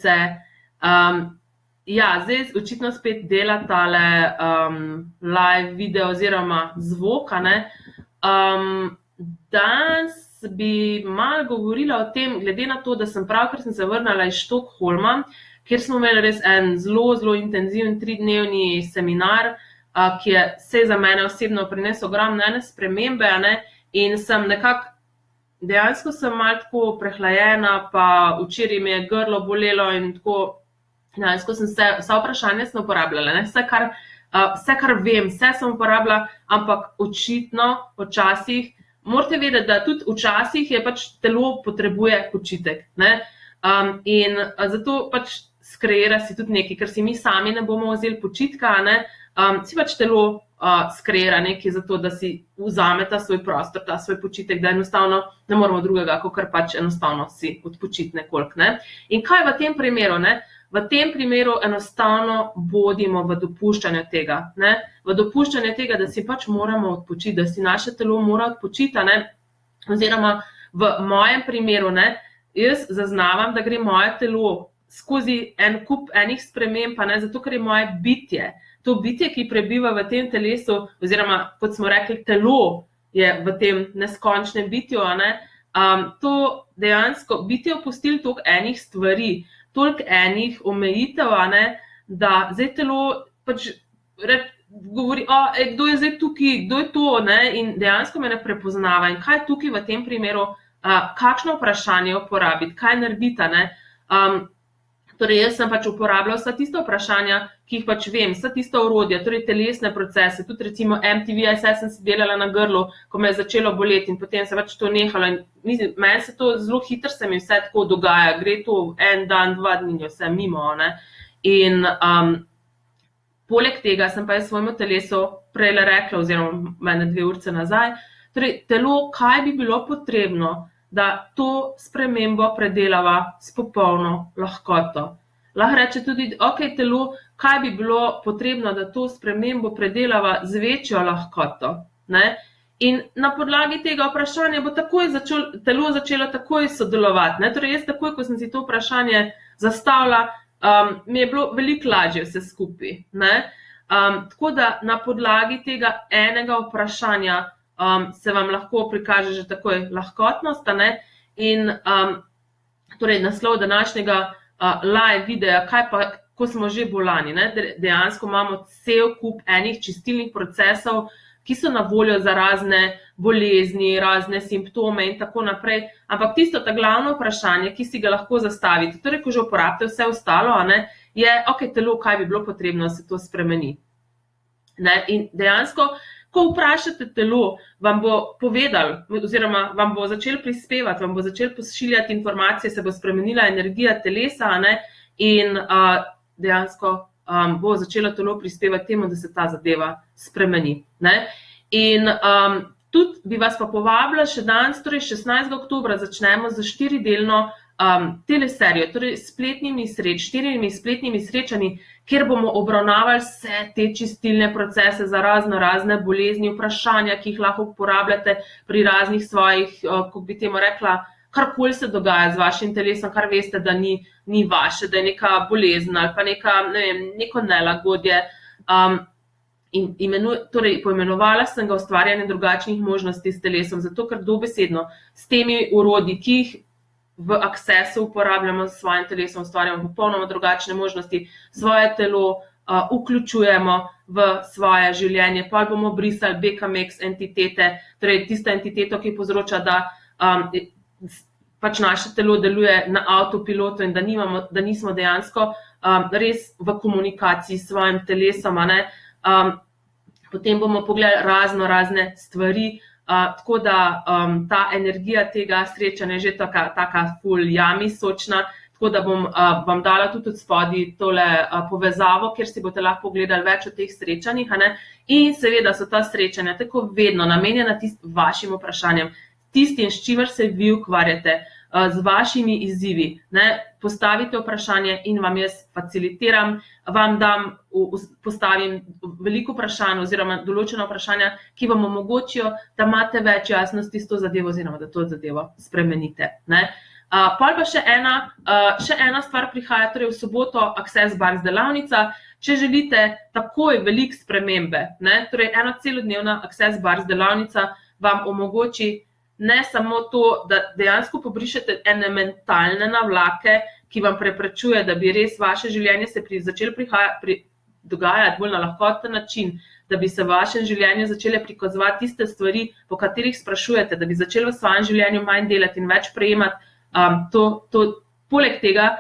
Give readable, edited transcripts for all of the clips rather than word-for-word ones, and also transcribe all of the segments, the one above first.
se. Ja, zdaj očitno spet dela tale live video oziroma zvok, a ne. Danes bi malo govorila o tem, glede na to, da sem pravkar se vrnila iz Stockholma, kjer smo imeli res en zelo intenziven 3-dnevni seminar, ki je se za mene osebno prinesel ogromne spremembe, a ne, in sem dejansko sem malo tako prehlajena, pa včeraj mi je grlo bolelo in tako, dejansko sem vsa vprašanja sem uporabljala, ne, vse, kar vem, vse sem uporabljala, ampak očitno, včasih, morate vedeti, da tudi včasih je pač telo potrebuje počitek, ne, in zato pač skreira si tudi nekaj, ker si mi sami ne bomo vzeli počitka, ne, si pač telo skreira nekaj za to, da si vzame ta svoj prostor, ta svoj počitek, da enostavno ne moramo drugega, kot pač enostavno si odpočiti nekoliko, ne. In kaj v tem primeru, ne? V tem primeru enostavno bodimo v dopuščanju tega, ne. V dopuščanju tega, da si pač moramo odpočiti, da si naše telo mora odpočiti, ne. Oziroma v mojem primeru, ne, jaz zaznavam, da gre moje telo skozi en kup enih sprememb, pa ne, zato ker je moje bitje, to bitje, ki prebiva v tem telesu, oziroma, kot smo rekli, telo je v tem neskončnem bitju, a ne, to dejansko bitje opustili toliko enih stvari, toliko enih omejitev, a ne, da zdaj telo pač govori, kdo je zdaj tukaj, kdo je to, ne, in dejansko me ne prepoznava. In kaj tukaj v tem primeru, kakšno vprašanje uporabiti, kaj narediti, ne. Torej, jaz sem pač uporabljala vsa tista vprašanja, ki jih pač vem, vsa tista orodja, torej telesne procese, tudi recimo MTVSS sem si delala na grlu, ko me je začelo boleti in potem se pač to nehalo. In meni se to zelo hitro se mi vse tako dogaja, gre to en dan, 2 dni, vse mimo, ne. In poleg tega sem pa jaz svojemu telesu prejle rekla, oziroma mene 2 urice nazaj, torej telo, kaj bi bilo potrebno, da to spremembo predelava s popolno lahkoto. Lahko reče tudi, telo, kaj bi bilo potrebno, da to spremembo predelava z večjo lahkoto, ne? In na podlagi tega vprašanja bo telo začelo takoj sodelovati, ne? Torej, jaz takoj, ko sem si to vprašanje zastavila, mi je bilo veliko lažje vse skupaj, ne? Tako da na podlagi tega enega vprašanja se vam lahko prikaže že takoj lahkotnost, a ne, in torej naslov današnjega live videa, kaj pa, ko smo že bolani, ne, dejansko imamo cel kup enih čistilnih procesov, ki so na voljo za razne bolezni, razne simptome in tako naprej, ampak tisto ta glavno vprašanje, ki si ga lahko zastavite, torej, ko že uporabite vse ostalo, a ne, je, telo, kaj bi bilo potrebno, da se to spremeni. Ne, in dejansko, ko vprašate telo, vam bo povedal, oziroma vam bo začel prispevati, vam bo začel pošiljati informacije, se bo spremenila energija telesa, ne, in dejansko bo začelo telo prispevati temu, da se ta zadeva spremeni, ne. In tudi bi vas pa povabila še danes, torej 16. oktobra začnemo z 4-delno teleserijo, torej 4 spletnimi srečanji, kjer bomo obravnavali vse te čistilne procese za razne bolezni, vprašanja, ki jih lahko uporabljate pri raznih svojih, kako bi temu rekla, karkoli se dogaja z vašim telesom, kar veste, da ni vaše, da je neka bolezen ali pa neko nelagodje. Torej, poimenovala sem ga ustvarjanje drugačnih možnosti s telesom, zato ker dobesedno s temi orodji, ki jih v Accessu uporabljamo s svojim telesom, ustvarjamo popolnoma drugačne možnosti, svoje telo vključujemo v svoje življenje, pa bomo brisali BKMX entitete, torej tista entiteto, ki povzroča, da pač naše telo deluje na avtopilotu in da nismo dejansko res v komunikaciji s svojim telesom, a ne. Potem bomo pogledali razne stvari, tako da ta energija tega srečanja je že taka ful jami sočna, tako da bom vam dala tudi od spodaj tole povezavo, kjer si boste lahko pogledali več o teh srečanjih, a ne. In seveda so ta srečanja tako vedno namenjena vašim vprašanjem, tistim, s čimer se vi ukvarjate, z vašimi izzivi, ne. Postavite vprašanje in vam jaz facilitiram, vam postavim veliko vprašanj oziroma določena vprašanja, ki vam omogočijo, da imate več jasnosti s to zadevo oziroma da to zadevo spremenite, ne. Pol pa še ena stvar prihaja, torej v soboto Access Bars delavnica. Če želite takoj veliko spremembe, torej ena celodnevna Access Bars delavnica vam omogoči ne samo to, da dejansko pobrišete ene mentalne navlake, ki vam preprečuje, da bi res vaše življenje se začelo dogajati bolj na lahkoten način, da bi se v vašem življenju začele prikazovati tiste stvari, po katerih sprašujete, da bi začeli v svojem življenju manj delati in več prejemati. Poleg tega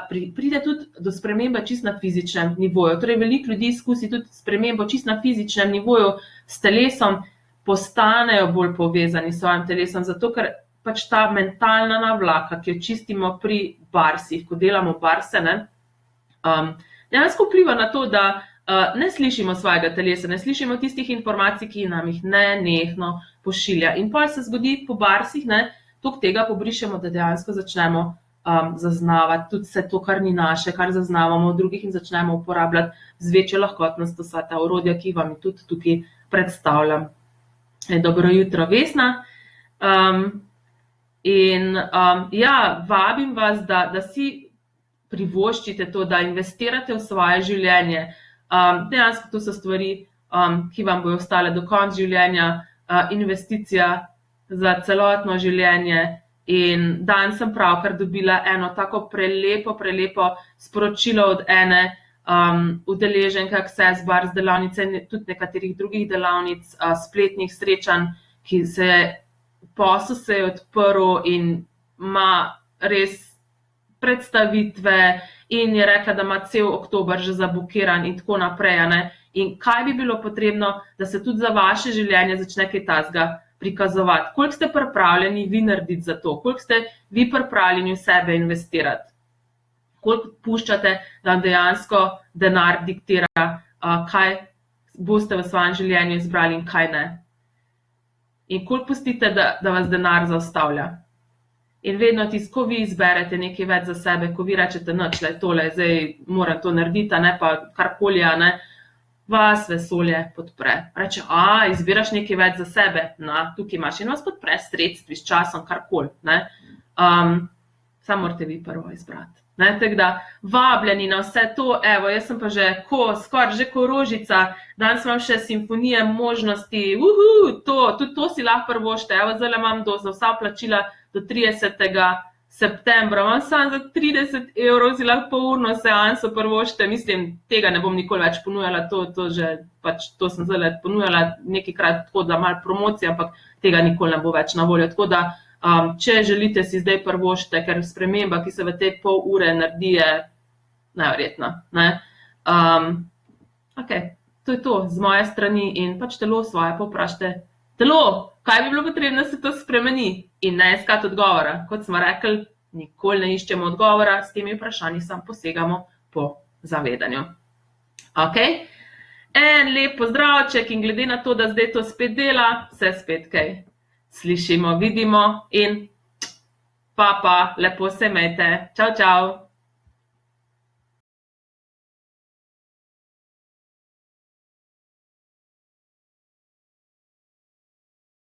pride tudi do spremembe čisto na fizičnem nivoju. Torej, veliko ljudi izkusi tudi spremembo čisto na fizičnem nivoju s telesom, postanejo bolj povezani s svojim telesom, zato ker pač ta mentalna navlaka, ki jo čistimo pri barsih, ko delamo barse, dejansko vpliva na to, da ne slišimo svojega telesa, ne slišimo tistih informacij, ki nam jih nenehno pošilja. In potem se zgodi po barsih, toliko tega pobrišemo, da dejansko začnemo zaznavati tudi vse to, kar ni naše, kar zaznavamo od drugih in začnemo uporabljati z večjo lahkotnostjo vsa ta orodja, ki vam jih tudi tukaj predstavljam. Dobro jutro, Vesna. Vabim vas, da si privoščite to, da investirate v svoje življenje. Dejansko to so stvari, ki vam bojo ostale do konca življenja, investicija za celotno življenje. In danes sem pravkar dobila eno tako prelepo sporočilo od ene udeleženke Access Bars delavnice in tudi nekaterih drugih delavnic, spletnih srečanj, ki posel se je odprl in ima res predstavitve in je rekla, da ima cel oktober že zabukiran in tako naprej. In kaj bi bilo potrebno, da se tudi za vaše življenje začne kaj takega prikazovati? Koliko ste pripravljeni vi narediti za to? Koliko ste vi pripravljeni v sebe investirati? Koliko puščate, da dejansko denar diktira, kaj boste v svojem življenju izbrali in kaj ne? In koliko pustite, da vas denar zaustavlja? In vedno ko vi izberete nekaj več za sebe, ko vi rečete, nič, tole, zdaj moram to narediti, pa karkoli, vas vesolje podpre. Reče, izbiraš nekaj več za sebe, tukaj imaš in vas podpre sredstvi, s časom, karkoli. Samo morate vi prvo izbrati. Tako da vabljeni na vse to, evo, jaz sem pa že skoraj že ko rožica, danes imam še simfonije možnosti, tudi to si lahko prvošte, evo, zdaj imam za vsa plačila do 30. septembra, imam samo za 30 € si lahko polurno seanso prvošte, mislim, tega ne bom nikoli več ponujala, to sem zdaj ponujala nekajkrat tako, da malo promocije, ampak tega nikoli ne bo več na voljo, tako da če želite si zdaj prvošte, ker sprememba, ki se v te pol ure naredi, je neverjetna. To je to z moje strani in pač telo svoje povprašajte. Telo, kaj bi bilo potrebno, da se to spremeni? In ne iskati odgovora. Kot smo rekli, nikoli ne iščemo odgovora, s temi vprašanji samo posegamo po zavedanju. En lep pozdravček in glede na to, da zdaj to spet dela, se spet kaj slišimo, vidimo in lepo se imejte. Čau, čau.